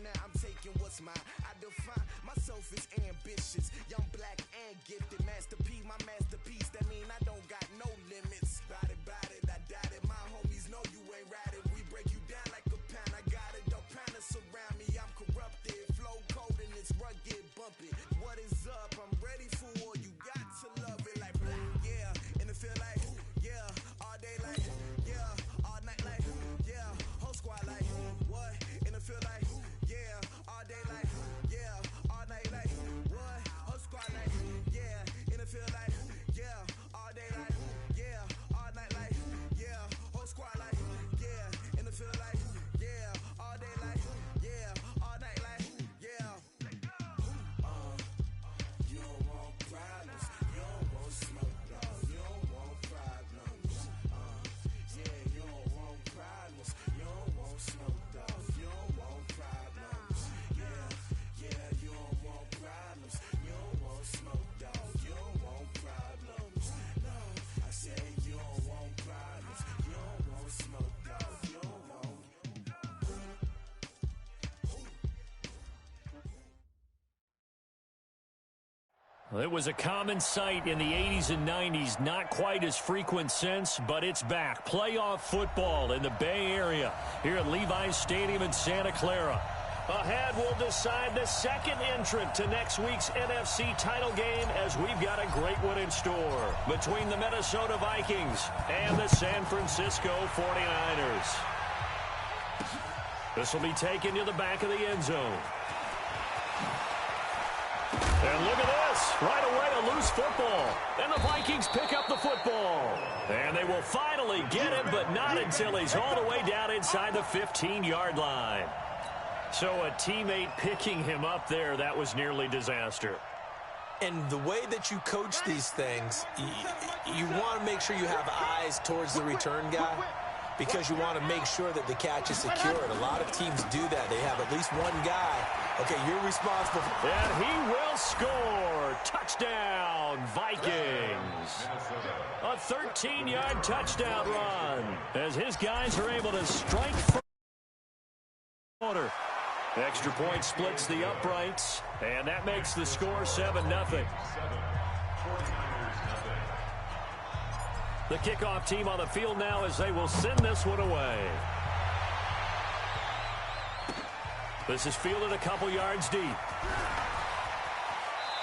now I'm taking what's mine. I define myself as ambitious, young, black, and gifted. Master P, my masterpiece. That mean I don't got no limits. Bout it, I doubt it. My homies know you ain't ratted. We break you down like a pound. I got it, don't panic surround me. I'm corrupted, flow cold and it's rugged, bumpy. What is up? I'm ready for war. You got to love it like black, yeah. And it feel like, yeah. All day like, yeah. All night like, yeah. Whole squad like, what? And it feel like, yeah. All day like, yeah. All night like, what? Whole squad like, yeah. And it feel like, yeah. All day like, yeah. All night like, yeah. Whole squad like, yeah. And it feel like, yeah. All day like, yeah. All night like, yeah. You don't want problems. You don't want smoke, dog. You don't want problems. Yeah, you don't want problems. You don't want smoke, dog. You don't want problems. Yeah, you don't want problems. You don't want smoke, dog. You don't want problems. No, I said you don't want problems. You don't want smoke, dog. You don't want. Well, it was a common sight in the 80s and 90s, not quite as frequent since, but it's back. Playoff football in the Bay Area here at Levi's Stadium in Santa Clara. Ahead, we'll decide the second entrant to next week's NFC title game as we've got a great one in store between the Minnesota Vikings and the San Francisco 49ers. This will be taken to the back of the end zone. And look at this. Right away, a loose football. And the Vikings pick up the football. And they will finally get him, but not until he's all the way down inside the 15-yard line. So a teammate picking him up there, that was nearly disaster. And the way that you coach these things, you want to make sure you have eyes towards the return guy because you want to make sure that the catch is secured. A lot of teams do that. They have at least one guy. Okay, you're responsible. And he will score. Touchdown, Vikings. A 13-yard touchdown run as his guys are able to strike from the corner. Extra point splits the uprights, and that makes the score 7-0. The kickoff team on the field now as they will send this one away. This is fielded a couple yards deep.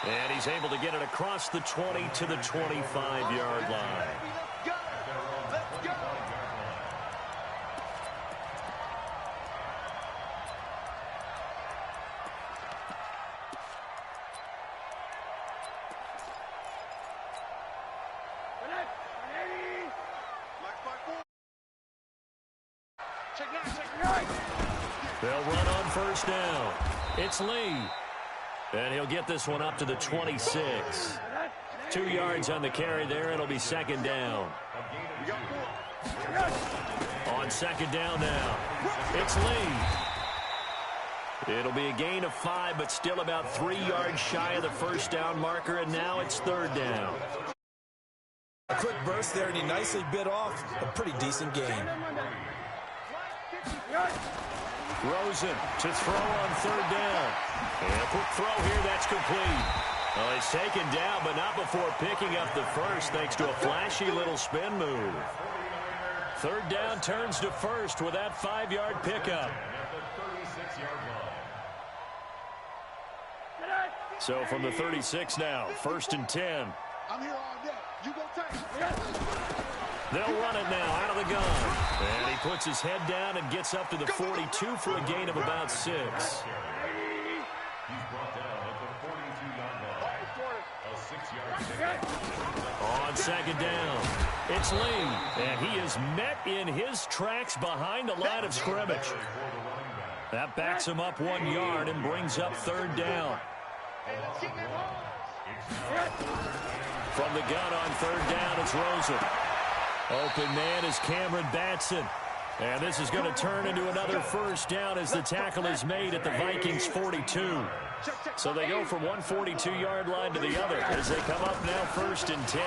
And he's able to get it across the 20 to the 25-yard line. They'll run on first down. It's Lee. And he'll get this one up to the 26. 2 yards on the carry there. It'll be second down. On second down now, it's Lee. It'll be a gain of 5, but still about 3 yards shy of the first down marker, and now it's third down. A quick burst there, and he nicely bit off a pretty decent gain. Rosen to throw on third down. And a quick throw here, that's complete. Well, he's taken down, but not before picking up the first, thanks to a flashy little spin move. Third down turns to first with that 5-yard pickup. So from the 36 now, 1st and 10. I'm here all day. You go take it. They'll run it now out of the gun. And he puts his head down and gets up to the 42 for a gain of about 6. He's brought down at the 42-yard line. A 6-yard On second down, it's Lee. And he is met in his tracks behind the line of scrimmage. That backs him up 1 yard and brings up third down. From the gun on third down, it's Rosen. Open man is Cameron Batson. And this is going to turn into another first down as the tackle is made at the Vikings 42. So they go from one 42-yard line to the other as they come up now 1st and 10.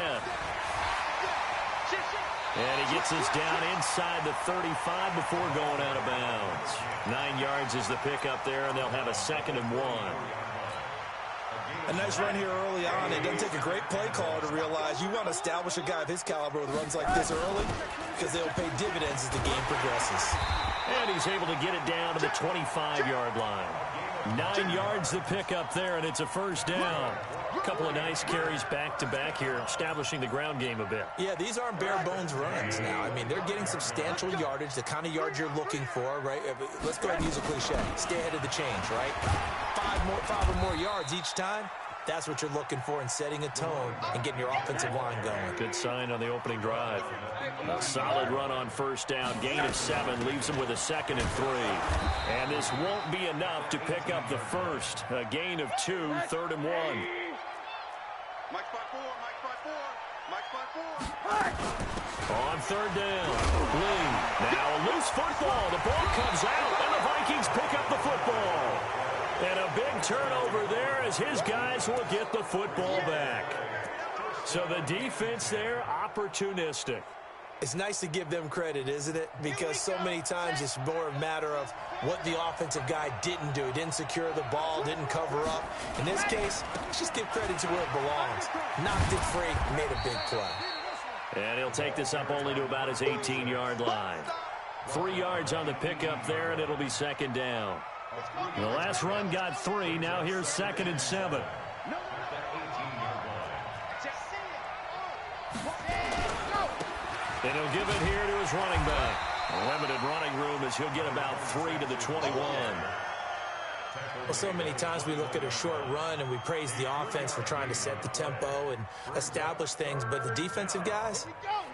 And he gets us down inside the 35 before going out of bounds. 9 yards is the pickup there, and they'll have a 2nd and 1. A nice run here early on. It doesn't take a great play caller to realize you want to establish a guy of his caliber with runs like this early because they'll pay dividends as the game progresses. And he's able to get it down to the 25-yard line. 9 yards the pickup there, and it's a 1st down. A couple of nice carries back-to-back here, establishing the ground game a bit. Yeah, these aren't bare-bones runs now. I mean, they're getting substantial yardage, the kind of yards you're looking for, right? Let's go ahead and use a cliche. Stay ahead of the change, right? 5 or more yards each time. That's what you're looking for in setting a tone and getting your offensive line going. Good sign on the opening drive. A solid run on 1st down. Gain of 7 leaves him with a 2nd and 3. And this won't be enough to pick up the 1st. A gain of 2, 3rd and 1. On 3rd down, Lee. Now a loose football. The ball comes out, and the Vikings pick up the football. And a big turnover there as his guys will get the football back. So the defense there, opportunistic. It's nice to give them credit, isn't it? Because so many times it's more a matter of what the offensive guy didn't do. He didn't secure the ball, didn't cover up. In this case, let's just give credit to where it belongs. Knocked it free, made a big play. And he'll take this up only to about his 18-yard line. 3 yards on the pickup there, and it'll be 2nd down. The last run got 3. Now here's 2nd and 7. And he'll give it here to his running back. A limited running room as he'll get about 3 to the 21. Well, so many times we look at a short run and we praise the offense for trying to set the tempo and establish things, but the defensive guys,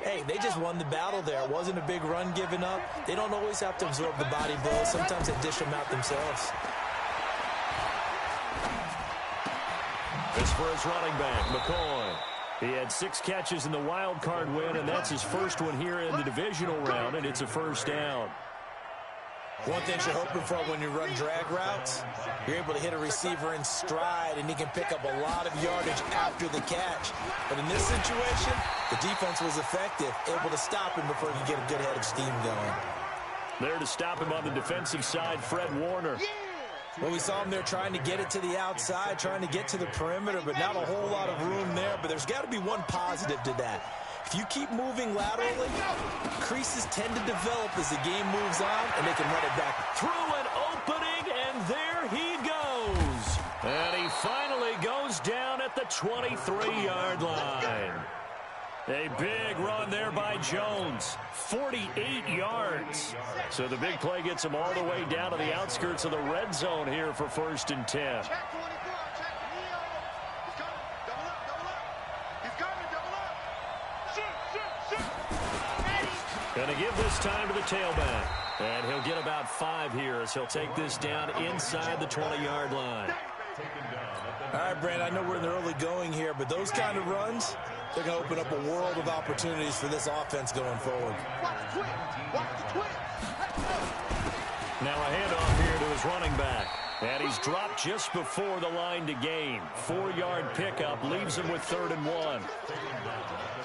hey, they just won the battle there. It wasn't a big run given up. They don't always have to absorb the body blows. Sometimes they dish them out themselves. It's for his running back, McCoy. He had 6 catches in the wild card win, and that's his first one here in the divisional round, and it's a 1st down. One thing you're hoping for when you run drag routes, you're able to hit a receiver in stride, and he can pick up a lot of yardage after the catch. But in this situation, the defense was effective, able to stop him before he could get a good head of steam going. There to stop him on the defensive side, Fred Warner. Well, we saw him there trying to get it to the outside, trying to get to the perimeter, but not a whole lot of room there. But there's got to be one positive to that. If you keep moving laterally, creases tend to develop as the game moves on, and they can run it back. Through an opening, and there he goes. And he finally goes down at the 23-yard line. A big run there by Jones. 48 yards. So the big play gets him all the way down to the outskirts of the red zone here for 1st and 10. Going to give this time to the tailback. And he'll get about 5 here as he'll take this down inside the 20-yard line. All right, Brand, I know we're in the early going here, but those kind of runs, they're going to open up a world of opportunities for this offense going forward. Now a handoff here to his running back. And he's dropped just before the line to gain. 4-yard pickup leaves him with 3rd and 1.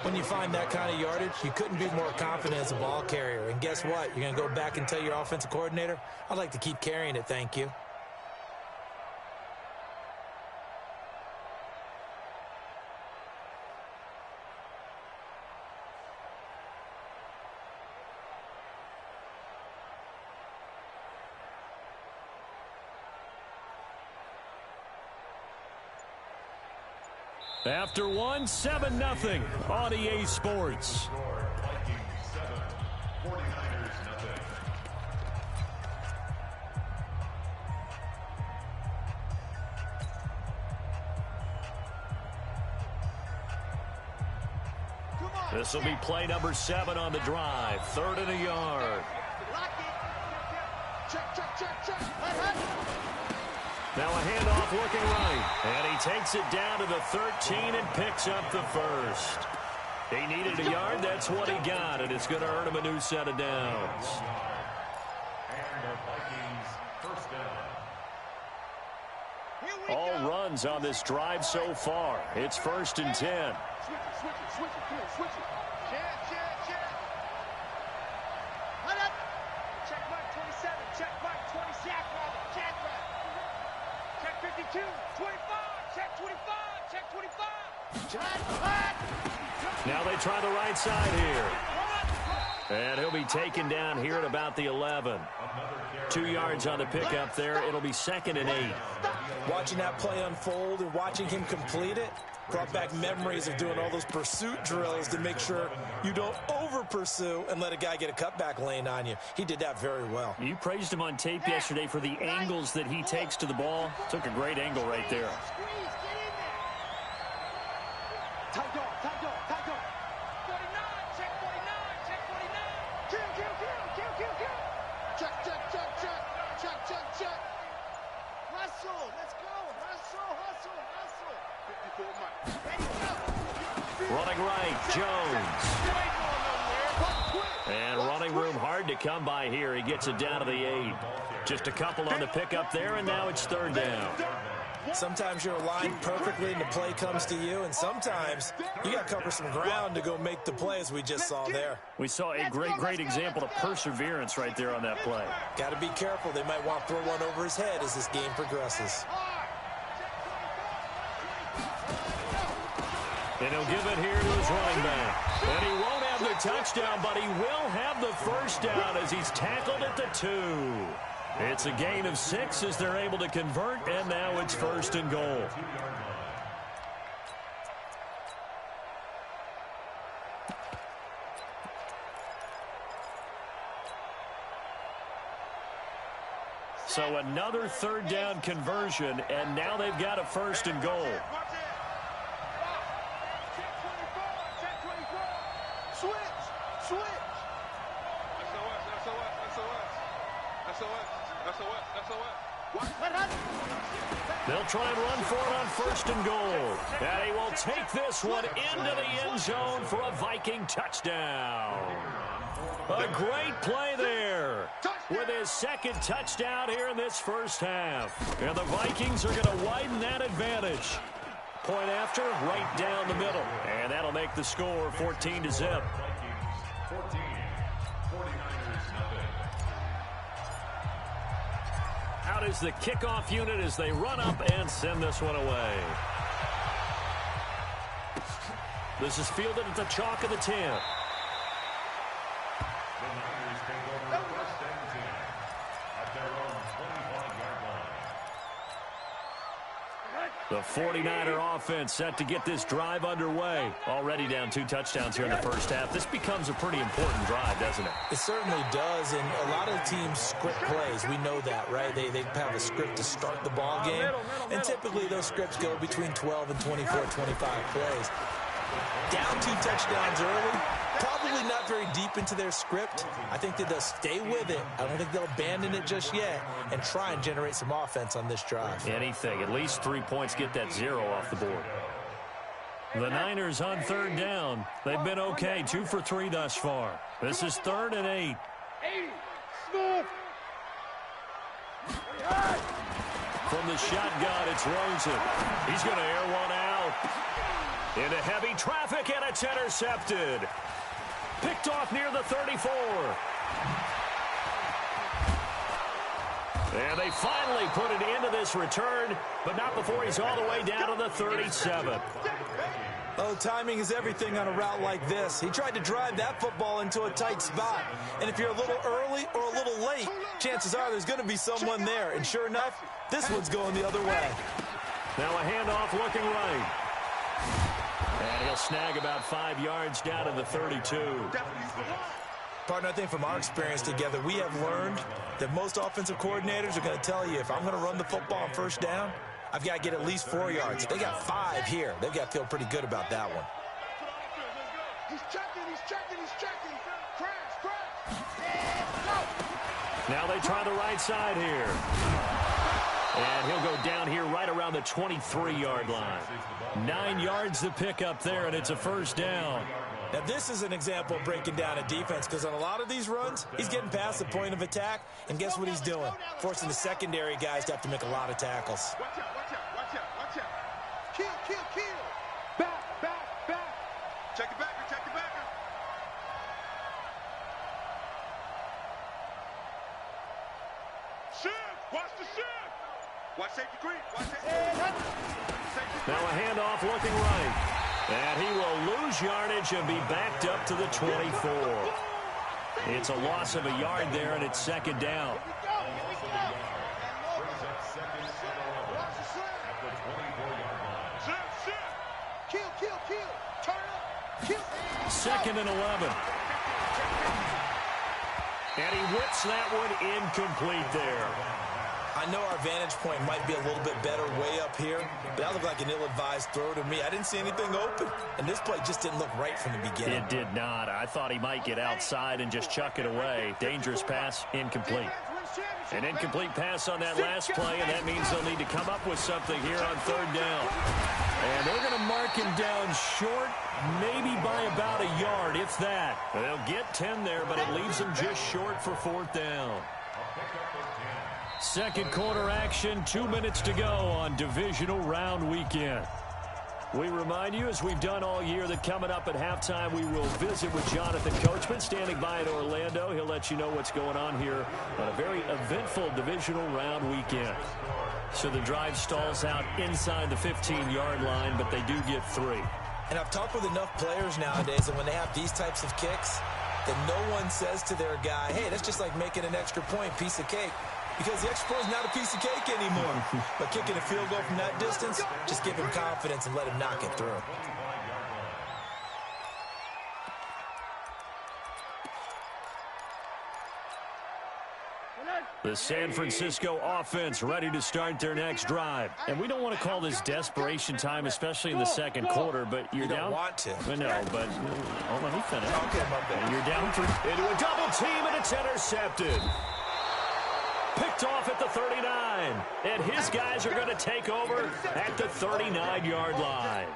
When you find that kind of yardage, you couldn't be more confident as a ball carrier. And guess what? You're going to go back and tell your offensive coordinator, I'd like to keep carrying it, thank you. After 1, 7-0 on EA Sports. This will be play number 7 on the drive. 3rd and a yard. Now a handoff looking right. And he takes it down to the 13 and picks up the 1st. He needed a yard. That's what he got. And it's going to earn him a new set of downs. And the Vikings first down. All runs on this drive so far. It's 1st and 10. 22, 25, check 25, check 25. Now they try the right side here. And he'll be taken down here at about the 11. 2 yards on the pickup there. It'll be 2nd and 8. Watching that play unfold and watching him complete it brought back memories of doing all those pursuit drills to make sure you don't over-pursue and let a guy get a cutback lane on you. He did that very well. You praised him on tape yesterday for the angles that he takes to the ball. Took a great angle right there. Tight dog, tight dog, tight dog. 49, check 49, check 49. Kill, kill, kill, kill, kill, kill. Check, check, check, check, check, check, check. Hustle, let's go. Hustle, hustle, hustle. 54 miles. Ready, go. Running right, Jones. And running room hard to come by here. He gets it down to the 8. Just a couple on the pickup there, and now it's 3rd down. Sometimes you're aligned perfectly and the play comes to you, and sometimes you got to cover some ground to go make the play, as we just saw there. We saw a great example of perseverance right there on that play. Got to be careful. They might want to throw one over his head as this game progresses. And he'll give it here to his running back. And he won't have the touchdown, but he will have the 1st down as he's tackled at the 2. It's a gain of 6 as they're able to convert, and now it's 1st and goal. So another 3rd down conversion, and now they've got a 1st and goal. They'll try and run for it on 1st and goal. And he will take this one into the end zone for a Viking touchdown. A great play there with his 2nd touchdown here in this 1st half. And the Vikings are going to widen that advantage. Point after, right down the middle. And that'll make the score 14-0. Out is the kickoff unit as they run up and send this one away. This is fielded at the chalk of the 10. The Niners take over 1st and 10 at their own 25-yard line. The 49er offense set to get this drive underway. Already down 2 touchdowns here in the 1st half. This becomes a pretty important drive, doesn't it? It certainly does, and a lot of teams script plays. We know that, right? They have a script to start the ball game, and typically those scripts go between 12 and 24, 25 plays. Down 2 touchdowns early, probably not very deep into their script. I think that they'll stay with it. I don't think they'll abandon it just yet and try and generate some offense on this drive. Anything. At least 3 points, get that 0 off the board. The Niners on 3rd down. They've been okay, 2 for 3 thus far. This is 3rd and 8. From the shotgun, it's Rosen. He's going to air one out. Into heavy traffic, and it's intercepted. Picked off near the 34. And they finally put it into this return, but not before he's all the way down to the 37. Oh, timing is everything on a route like this. He tried to drive that football into a tight spot. And if you're a little early or a little late, chances are there's going to be someone there. And sure enough, this one's going the other way. Now a handoff looking right. And he'll snag about 5 yards down to the 32. Partner, I think from our experience together, we have learned that most offensive coordinators are going to tell you, if I'm going to run the football on 1st down, I've got to get at least 4 yards. They got 5 here. They've got to feel pretty good about that one. He's checking, he's checking, he's checking. Crash, crash. Now they try the right side here. And he'll go down here right around the 23-yard line. 9 yards to pick up there, and it's a 1st down. Now, this is an example of breaking down a defense, because on a lot of these runs, he's getting past the point of attack, and guess what he's doing? Forcing the secondary guys to have to make a lot of tackles. Watch out, watch out, watch out, watch out. Kill, kill, kill. Back, back, back. Check it backer, check it backer. Shift, watch the shift. Watch safety green. Watch safety. Now a handoff looking right. And he will lose yardage and be backed up to the 24. It's a loss of a yard there, and it's second down. Second and 11. And he whips that one incomplete there. I know our vantage point might be a little bit better way up here, but that looked like an ill-advised throw to me. I didn't see anything open, and this play just didn't look right from the beginning. It did not. I thought he might get outside and just chuck it away. Dangerous pass, incomplete. An incomplete pass on that last play, and that means they'll need to come up with something here on third down. And they're going to mark him down short, maybe by about a yard, if that. They'll get 10 there, but it leaves them just short for fourth down. Second quarter action, 2 minutes to go on divisional round weekend. We remind you, as we've done all year, that coming up at halftime, we will visit with Jonathan Coachman, standing by in Orlando. He'll let you know what's going on here on a very eventful divisional round weekend. So the drive stalls out inside the 15-yard line, but they do get 3. And I've talked with enough players nowadays that when they have these types of kicks, that no one says to their guy, hey, that's just like making an extra point, piece of cake. Because the extra point is not a piece of cake anymore. But kicking a field goal from that distance, just give him confidence and let him knock it through. The San Francisco offense ready to start their next drive. And we don't want to call this desperation time, especially in the second quarter, but you're down. You don't want to. No, but let me finish. Okay, my bad. You're down into a double team, and it's intercepted. Picked off at the 39. And his guys are going to take over at the 39-yard line.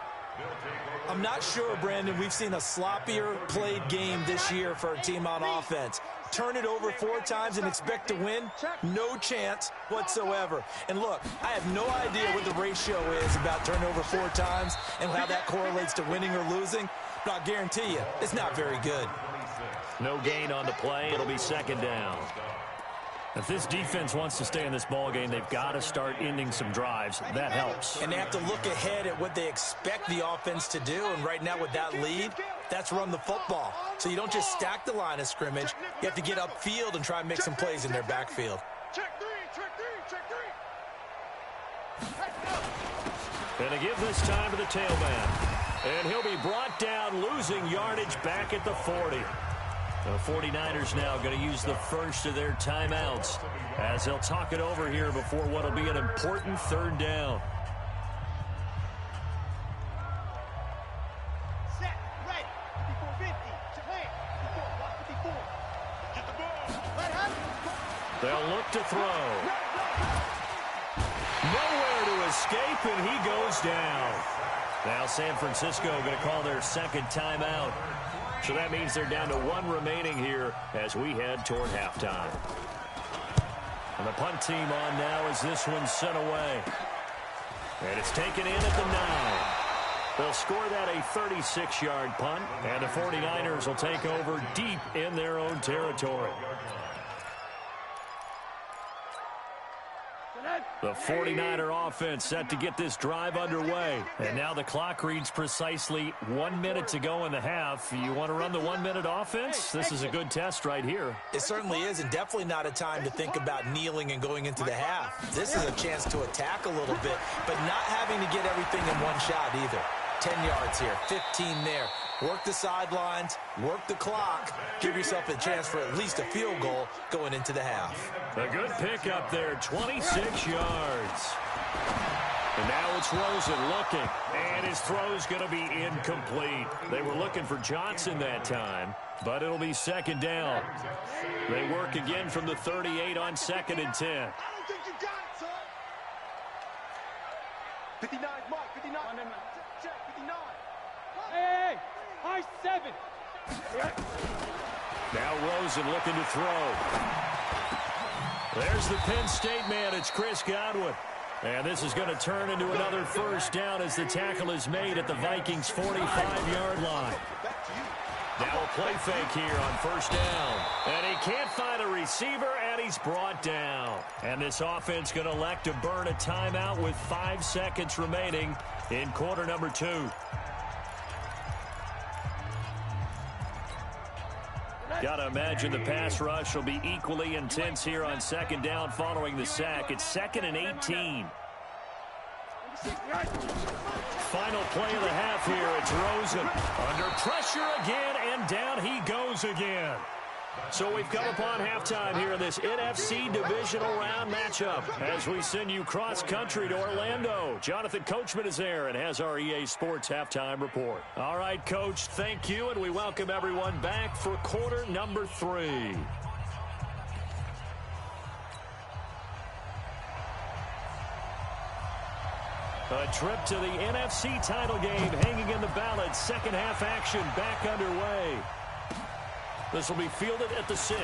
I'm not sure, Brandon, we've seen a sloppier played game this year for a team on offense. Turn it over 4 times and expect to win? No chance whatsoever. And look, I have no idea what the ratio is about turnover 4 times and how that correlates to winning or losing, but I'll guarantee you, it's not very good. No gain on the play. It'll be second down. If this defense wants to stay in this ballgame, they've got to start ending some drives. That helps. And they have to look ahead at what they expect the offense to do. And right now with that lead, that's run the football. So you don't just stack the line of scrimmage. You have to get upfield and try and make some plays in their backfield. Check three. And to give this time to the tailback. And he'll be brought down, losing yardage back at the 40. The 49ers now going to use the first of their timeouts as they'll talk it over here before what will be an important third down. Set, ready. 54-50. Plant. 54. Get the ball. They'll look to throw. Nowhere to escape, and he goes down. Now San Francisco going to call their second timeout. So that means they're down to 1 remaining here as we head toward halftime. And the punt team on now as this one's sent away. And it's taken in at the 9. They'll score that a 36-yard punt, and the 49ers will take over deep in their own territory. The 49er offense set to get this drive underway. And now the clock reads precisely 1 minute to go in the half. You want to run the 1 minute offense? This is a good test right here. It certainly is, and definitely not a time to think about kneeling and going into the half. This is a chance to attack a little bit, but not having to get everything in one shot either. 10 yards here, 15 there. Work the sidelines, work the clock, give yourself a chance for at least a field goal going into the half. A good pick up there, 26 yards. And now it's Rosen looking, and his throw's going to be incomplete. They were looking for Johnson that time, but it'll be second down. They work again from the 38 on 2nd and 10. I don't think you got it, son. 59, Mark, 59. Check, 59. Hey, high 7. Now Rosen looking to throw. There's the Penn State man. It's Chris Godwin. And this is going to turn into another first down as the tackle is made at the Vikings' 45-yard line. Now a play fake here on first down. And he can't find a receiver, and he's brought down. And this offense going to elect to burn a timeout with 5 seconds remaining in quarter number 2. Got to imagine the pass rush will be equally intense here on second down following the sack. It's 2nd and 18. Final play of the half here. It's Rosen under pressure again, and down he goes again. So we've come upon halftime here in this NFC Divisional Round matchup as we send you cross-country to Orlando. Jonathan Coachman is there and has our EA Sports halftime report. All right, Coach, thank you, and we welcome everyone back for quarter number 3. A trip to the NFC title game hanging in the balance. Second half action back underway. This will be fielded at the 6.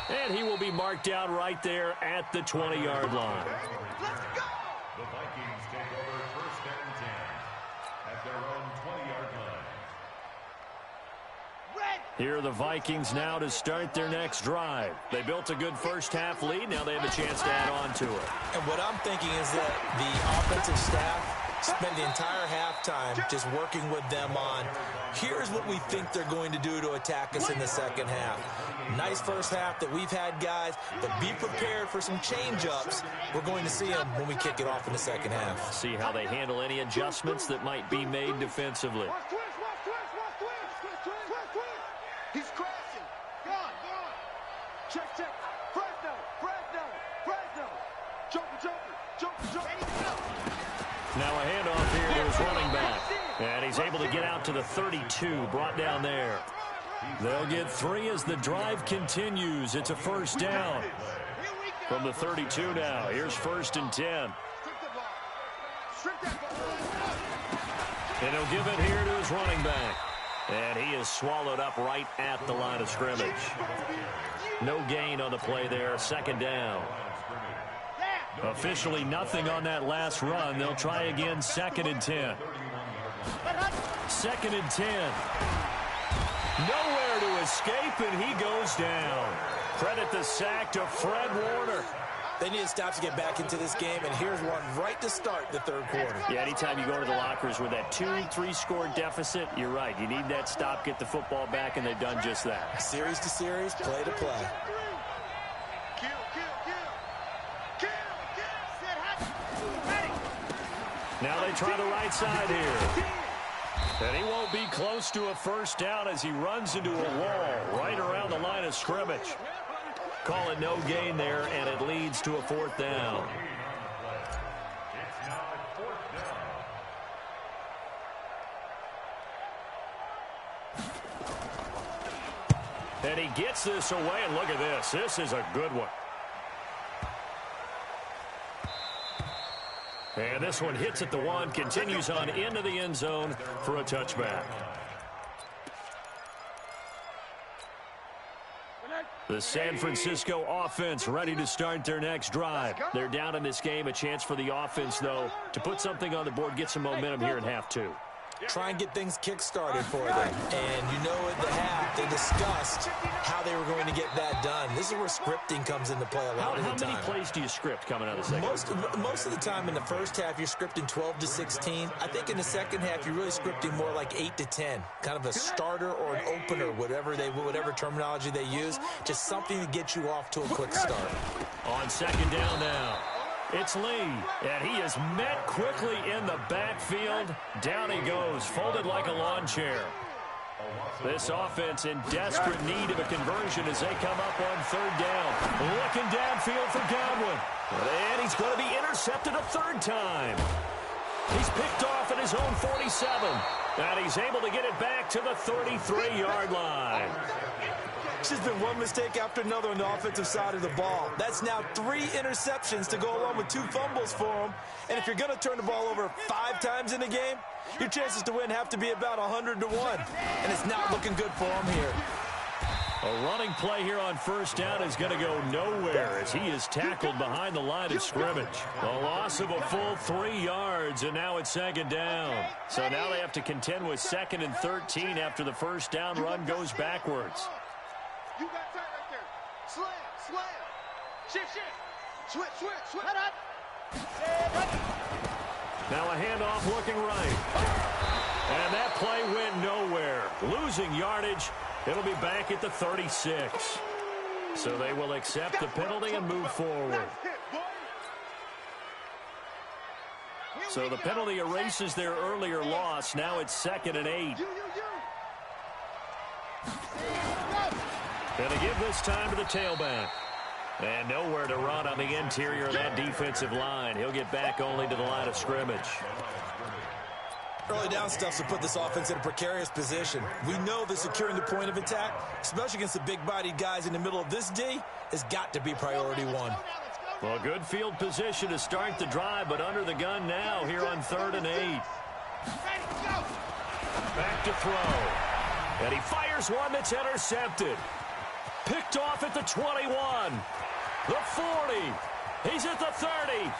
And he will be marked down right there at the 20-yard line. Let's go! The Vikings take over first and 10 at their own 20-yard line. Here are the Vikings now to start their next drive. They built a good first half lead. Now they have a chance to add on to it. And what I'm thinking is that the offensive staff spend the entire halftime just working with them on, here's what we think they're going to do to attack us in the second half. Nice first half that we've had, guys, but be prepared for some change-ups. We're going to see them when we kick it off in the second half. See how they handle any adjustments that might be made defensively. He's crashing. Gone. Check. Fresno. Joker. Now a handoff here to his running back. And he's able to get out to the 32, brought down there. They'll get 3 as the drive continues. It's a first down. From the 32 now, here's 1st and 10. And he'll give it here to his running back. And he is swallowed up right at the line of scrimmage. No gain on the play there, second down. Officially nothing on that last run. They'll try again, 2nd and 10. 2nd and 10. Nowhere to escape, and he goes down. Credit the sack to Fred Warner. They need to stop to get back into this game, and here's one right to start the third quarter. Yeah, anytime you go to the lockers with that 2-3 score deficit, you're right. You need that stop, get the football back, and they've done just that. Series to series, play to play. Now they try the right side here. And he won't be close to a first down as he runs into a wall right around the line of scrimmage. Call it no gain there, and it leads to a 4th down. It's now 4th down. And he gets this away, and look at this. This is a good one. And this one hits at the 1, continues on into the end zone for a touchback. The San Francisco offense ready to start their next drive. They're down in this game. A chance for the offense, though, to put something on the board, get some momentum here in half 2. Try and get things kick-started for them. And you know at the half, they discussed how they were going to get that done. This is where scripting comes into play a lot of the time. How many plays do you script coming out of the second? Most of the time in the first half, you're scripting 12 to 16. I think in the second half, you're really scripting more like 8 to 10. Kind of a starter or an opener, whatever terminology they use. Just something to get you off to a quick start. On second down now. It's Lee, and he is met quickly in the backfield. Down he goes, folded like a lawn chair. This offense in desperate need of a conversion as they come up on 3rd down. Looking downfield for Godwin. And he's going to be intercepted a 3rd time. He's picked off at his own 47. And he's able to get it back to the 33-yard line. It's just been one mistake after another on the offensive side of the ball. That's now 3 interceptions to go along with 2 fumbles for him. And if you're going to turn the ball over 5 times in a game, your chances to win have to be about 100 to 1. And it's not looking good for him here. A running play here on first down is going to go nowhere as he is tackled behind the line of scrimmage. A loss of a full 3 yards, and now it's second down. So now they have to contend with 2nd and 13 after the first down run goes backwards. You got tight right there. Slam. Shift. Switch. Now a handoff looking right. And that play went nowhere. Losing yardage. It'll be back at the 36. So they will accept the penalty and move forward. So the penalty erases their earlier loss. Now it's 2nd and 8. Going to give this time to the tailback. And nowhere to run on the interior of that defensive line. He'll get back only to the line of scrimmage. Early down stuff to put this offense in a precarious position. We know that securing the point of attack, especially against the big-bodied guys in the middle of this D, has got to be priority one. Well, good field position to start the drive, but under the gun now here on 3rd and 8. Back to throw. And he fires one that's intercepted. Picked off at the 21. The 40. He's at the 30.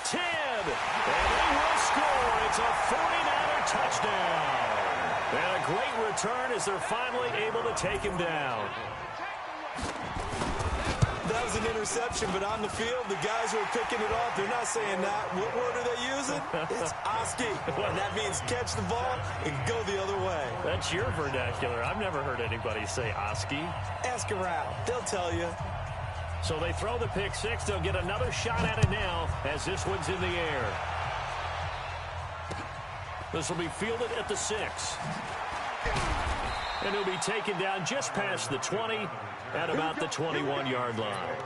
10. And they will score. It's a 49er touchdown. And a great return as they're finally able to take him down. That was an interception, but on the field, the guys who are picking it off, they're not saying that. What word are they using? It's Oski. And that means catch the ball and go the other way. That's your vernacular. I've never heard anybody say Oski. Ask around. They'll tell you. So they throw the pick six. They'll get another shot at it now as this one's in the air. This will be fielded at the 6. And he'll be taken down just past the 20 at about the 21-yard line.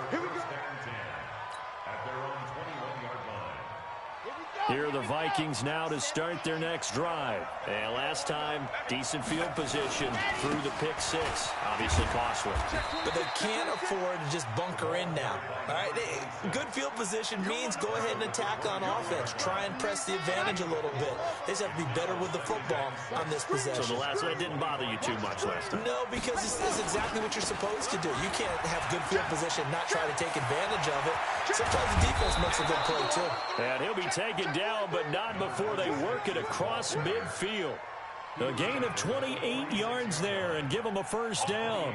Here are the Vikings now to start their next drive. And last time, decent field position through the pick six. Obviously costly. But they can't afford to just bunker in now. All right, good field position means go ahead and attack on offense. Try and press the advantage a little bit. They just have to be better with the football on this possession. So the last one didn't bother you too much last time? No, because this is exactly what you're supposed to do. You can't have good field position and not try to take advantage of it. Sometimes the defense makes a good play, too. And he'll be taken down, but not before they work it across midfield. A gain of 28 yards there and give them a first down.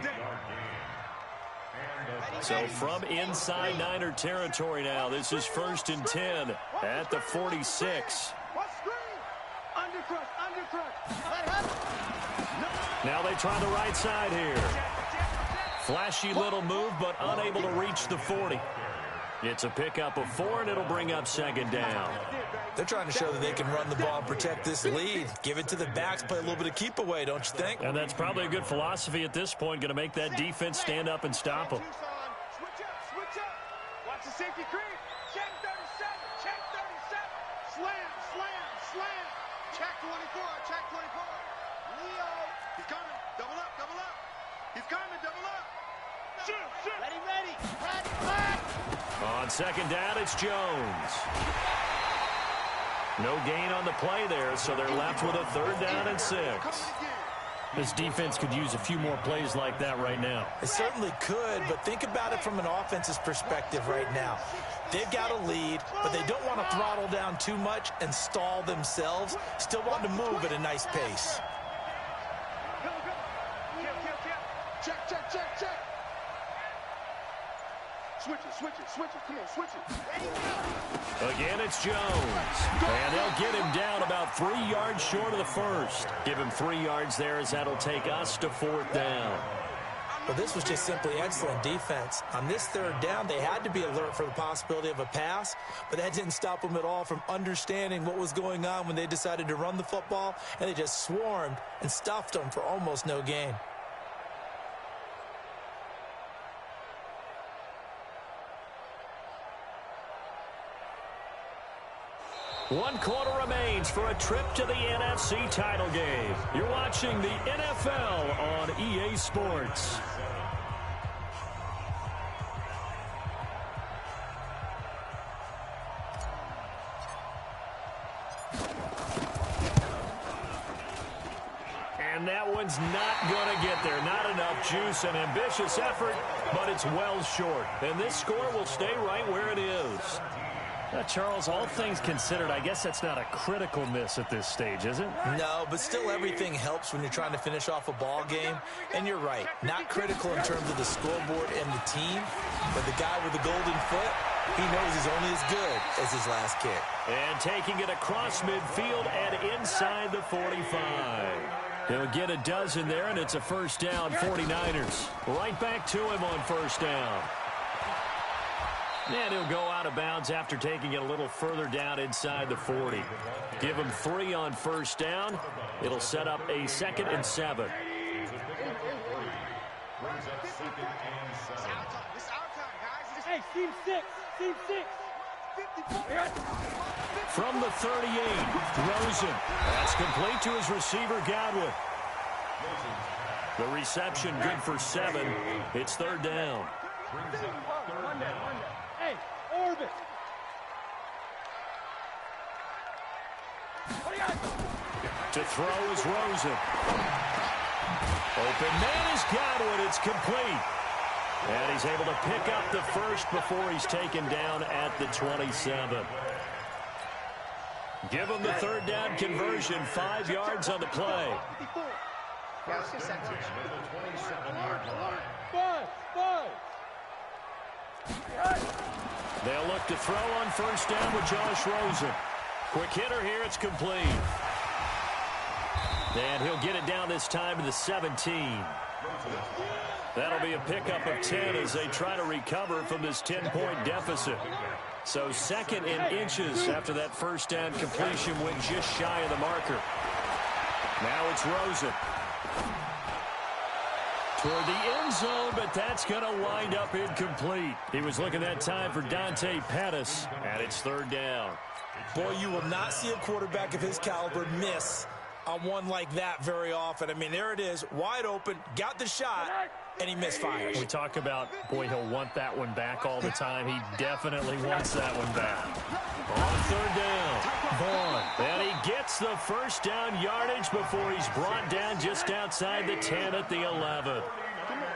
So from inside Niner territory now, this is 1st and 10 at the 46. Now they try the right side here. Flashy little move, but unable to reach the 40. It's a pickup of 4, and it'll bring up 2nd down. They're trying to show that they can run the ball and protect this lead. Give it to the backs, play a little bit of keep away, don't you think? And that's probably a good philosophy at this point, going to make that defense stand up and stop them. Switch up. Watch the safety creep. Check 37. Check 37. Slam. Check 24. Leo. He's coming. Double up. He's coming. Double up. Shoot. Ready. On 2nd down, it's Jones. No gain on the play there, so they're left with a 3rd down and 6. This defense could use a few more plays like that right now. It certainly could, but think about it from an offense's perspective right now. They've got a lead, but they don't want to throttle down too much and stall themselves. Still want to move at a nice pace. Check. Switch it. Come on, switch it. Again, it's Jones. And they'll get him down about 3 yards short of the first. Give him 3 yards there as that'll take us to 4th down. But this was just simply excellent defense. On this 3rd down, they had to be alert for the possibility of a pass, but that didn't stop them at all from understanding what was going on when they decided to run the football, and they just swarmed and stuffed them for almost no gain. One quarter remains for a trip to the NFC title game. You're watching the NFL on EA Sports. And that one's not going to get there. Not enough juice. An ambitious effort, but it's well short. And this score will stay right where it is. Charles, all things considered, I guess that's not a critical miss at this stage, is it? No, but still everything helps when you're trying to finish off a ball game. And you're right, not critical in terms of the scoreboard and the team, but the guy with the golden foot, he knows he's only as good as his last kick. And taking it across midfield and inside the 45. He'll get a dozen there, and it's a first down, 49ers. Right back to him on first down. And he'll go out of bounds after taking it a little further down inside the 40. Give him 3 on first down. It'll set up a 2nd and 7. Hey, team 6. Team 6. From the 38, Rosen. That's complete to his receiver, Godwin. The reception good for 7. It's 3rd down. Hey, Orbit. To throw is Rosen. Open man is Godwin. It's complete. And he's able to pick up the first before he's taken down at the 27. Give him the 3rd down conversion. 5 yards on the play. They'll look to throw on first down with Josh Rosen. Quick hitter here. It's complete. And he'll get it down this time to the 17. That'll be a pickup of 10 as they try to recover from this 10-point deficit. So 2nd and inches after that first down completion went just shy of the marker. Now it's Rosen. Toward the end zone, but that's going to wind up incomplete. He was looking that time for Dante Pettis, and it's 3rd down. Boy, you will not see a quarterback of his caliber miss on one like that very often. I mean, there it is, wide open, got the shot, and he misfires. We talk about, boy, he'll want that one back all the time. He definitely wants that one back. On 3rd down, Vaughn. And he gets the first down yardage before he's brought down just outside the 10 at the 11.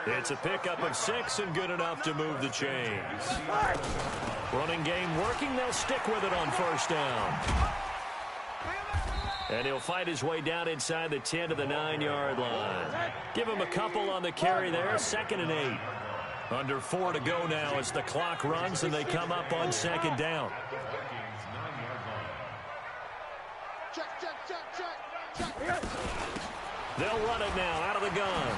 It's a pickup of 6 and good enough to move the chains. Running game working. They'll stick with it on first down. And he'll fight his way down inside the 10 to the 9-yard line. Give him a couple on the carry there. 2nd and 8. Under 4 to go now as the clock runs and they come up on 2nd down. They'll run it now out of the gun.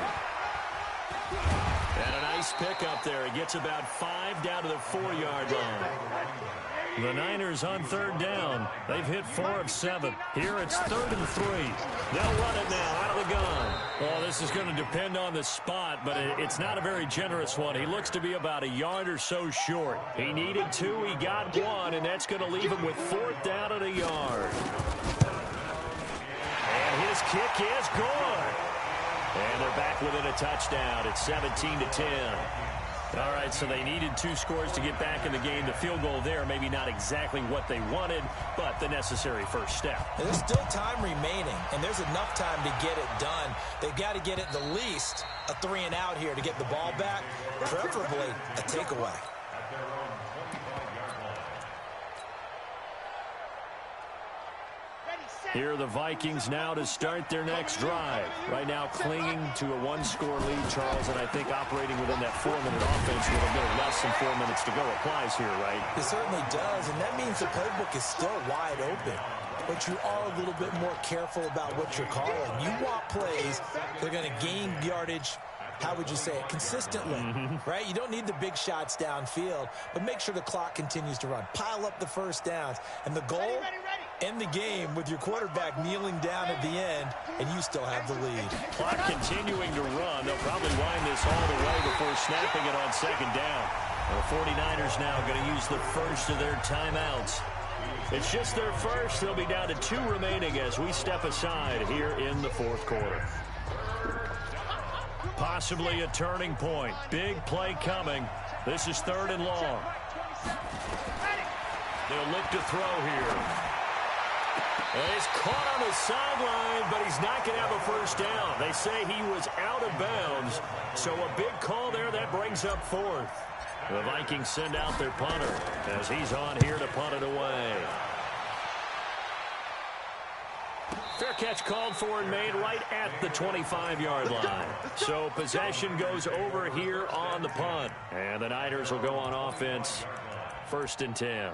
And a nice pickup there. He gets about 5 down to the 4-yard line. The Niners on 3rd down. They've hit 4 of 7. Here it's 3rd and 3. They'll run it now out of the gun. Well, this is going to depend on the spot, but it's not a very generous one. He looks to be about a yard or so short. He needed 2. He got 1, and that's going to leave him with 4th down at a yard. And his kick is good. And they're back within a touchdown. It's 17-10. All right, so they needed 2 scores to get back in the game. The field goal there, maybe not exactly what they wanted, but the necessary first step. There's still time remaining, and there's enough time to get it done. They've got to get at the least a 3 and out here to get the ball back, preferably a takeaway. Here are the Vikings now to start their next drive. Right now clinging to a 1-score lead, Charles, and I think operating within that 4-minute offense with a little less than 4 minutes to go applies here, right? It certainly does, and that means the playbook is still wide open. But you are a little bit more careful about what you're calling. You want plays that are going to gain yardage, how would you say it, consistently, right? You don't need the big shots downfield, but make sure the clock continues to run. Pile up the first downs. And the goal, end the game with your quarterback kneeling down at the end, and you still have the lead. Clock continuing to run. They'll probably wind this all the way before snapping it on 2nd down. The 49ers now going to use the first of their timeouts. It's just their first. They'll be down to 2 remaining as we step aside here in the 4th quarter. Possibly a turning point. Big play coming. This is 3rd and long. They'll look to throw here. And he's caught on the sideline, but he's not going to have a first down. They say he was out of bounds, so a big call there that brings up fourth. The Vikings send out their punter as he's on here to punt it away. Fair catch called for and made right at the 25-yard line. So possession goes over here on the punt. And the Niners will go on offense, 1st and 10.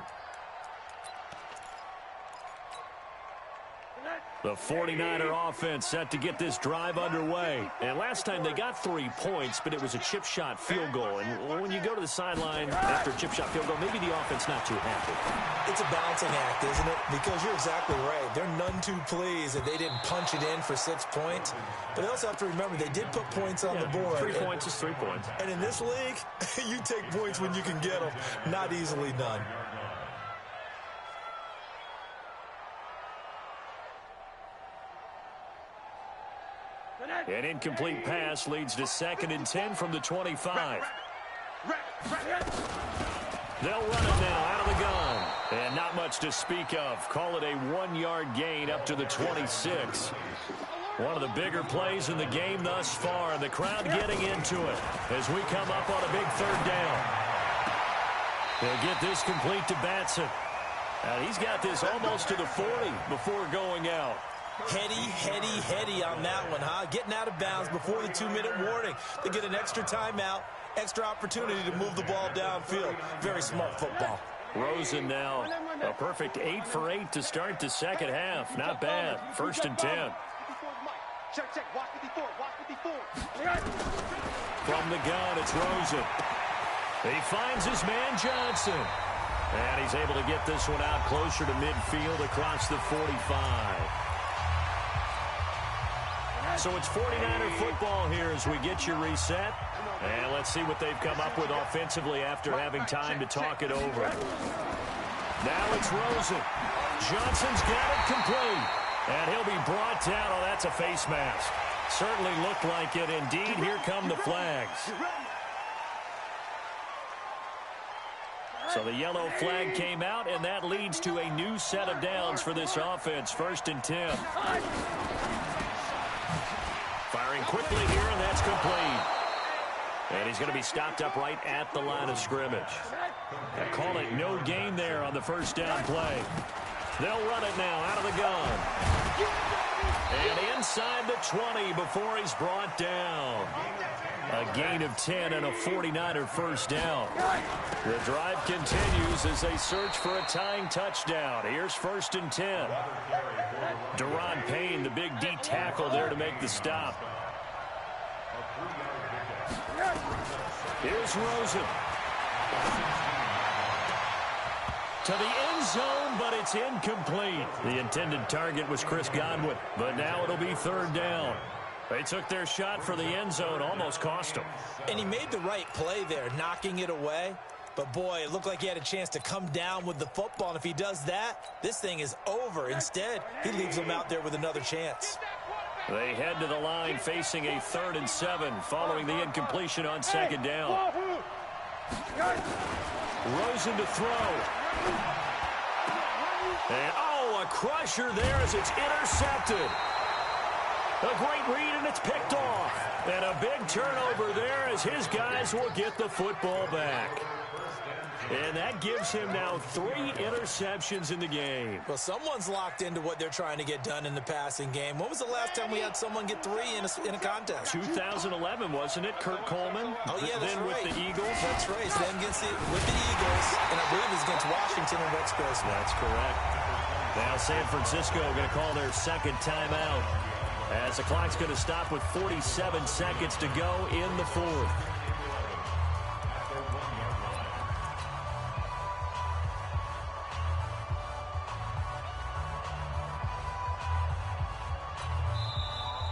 The 49er offense set to get this drive underway. And last time they got 3 points, but it was a chip shot field goal. And when you go to the sideline after a chip shot field goal, maybe the offense not too happy. It's a balancing act, isn't it? Because you're exactly right. They're none too pleased that they didn't punch it in for 6 points. But they also have to remember they did put points on the board. 3 points is 3 points. And in this league, you take points when you can get them. Not easily done. An incomplete pass leads to 2nd and 10 from the 25. They'll run it now out of the gun. And not much to speak of. Call it a 1-yard gain up to the 26. One of the bigger plays in the game thus far. And the crowd getting into it as we come up on a big 3rd down. They'll get this complete to Batson. And he's got this almost to the 40 before going out. Heady on that one, huh? Getting out of bounds before the 2-minute warning. They get an extra timeout, extra opportunity to move the ball downfield. Very smart football. Rosen now a perfect 8 for 8 to start the second half. Not bad. 1st and 10. Check, watch 54, watch 54. From the gun, it's Rosen. He finds his man Johnson. And he's able to get this one out closer to midfield across the 45. So it's 49er football here as we get you reset. And let's see what they've come up with offensively after having time to talk it over. Now it's Rosen. Johnson's got it complete. And he'll be brought down. Oh, that's a face mask. Certainly looked like it. Indeed, here come the flags. So the yellow flag came out, and that leads to a new set of downs for this offense. 1st and 10. Firing quickly here, and that's complete. And he's going to be stopped up right at the line of scrimmage. They call it no gain there on the 1st down play. They'll run it now out of the gun. And inside the 20 before he's brought down. A gain of 10 and a 49er 1st down. The drive continues as they search for a tying touchdown. Here's 1st and 10. Deron Payne, the big D tackle there to make the stop. Here's Rosen. To the end zone, but it's incomplete. The intended target was Chris Godwin, but now it'll be 3rd down. They took their shot for the end zone, almost cost him. And he made the right play there, knocking it away. But, boy, it looked like he had a chance to come down with the football. And if he does that, this thing is over. Instead, he leaves him out there with another chance. They head to the line facing a 3rd and 7 following the incompletion on 2nd down. Rosen to throw. And, a crusher there as it's intercepted. A great read, and it's picked off. And a big turnover there as his guys will get the football back. And that gives him now 3 interceptions in the game. Well, someone's locked into what they're trying to get done in the passing game. When was the last time we had someone get 3 in a contest? 2011, wasn't it? Kurt Coleman? Oh, yeah, that's then right. With the Eagles? That's right. Then with the Eagles, and I believe it's against Washington and Rex Grossman. That's correct. Now San Francisco going to call their 2nd timeout as the clock's going to stop with 47 seconds to go in the 4th.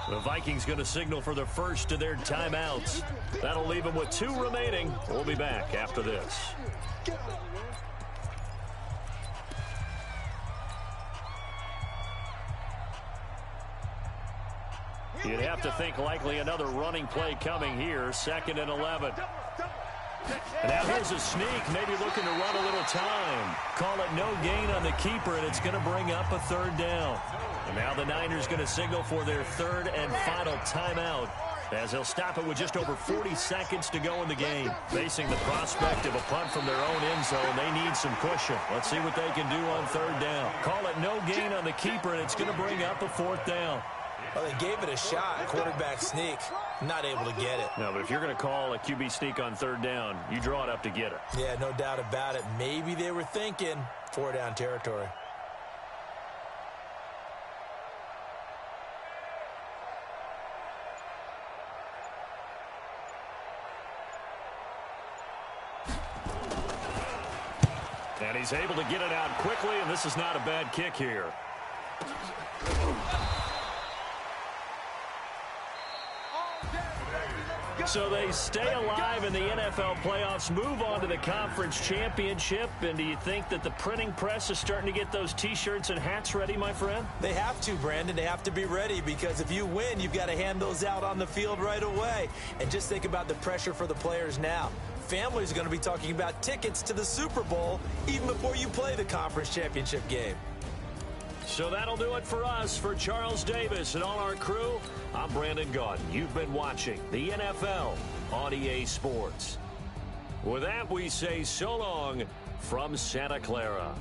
The Vikings going to signal for the first of their timeouts. That'll leave them with 2 remaining. We'll be back after this. You'd have to think likely another running play coming here. 2nd and 11. And now here's a sneak, maybe looking to run a little time. Call it no gain on the keeper, and it's going to bring up a third down. And now the Niners going to signal for their third and final timeout, as they'll stop it with just over 40 seconds to go in the game. Facing the prospect of a punt from their own end zone, they need some cushion. Let's see what they can do on third down. Call it no gain on the keeper, and it's going to bring up a fourth down. Well, they gave it a shot, quarterback sneak. Not able to get it. No, but if you're going to call a QB sneak on third down, you draw it up to get it. Yeah, no doubt about it. Maybe they were thinking 4-down territory. And he's able to get it out quickly, and this is not a bad kick here. So they stay alive in the NFL playoffs, move on to the conference championship. And do you think that the printing press is starting to get those T-shirts and hats ready, my friend? They have to, Brandon. They have to be ready, because if you win, you've got to hand those out on the field right away. And just think about the pressure for the players now. Families are going to be talking about tickets to the Super Bowl even before you play the conference championship game. So that'll do it for us. For Charles Davis and all our crew, I'm Brandon Gaudin. You've been watching the NFL on EA Sports. With that, we say so long from Santa Clara.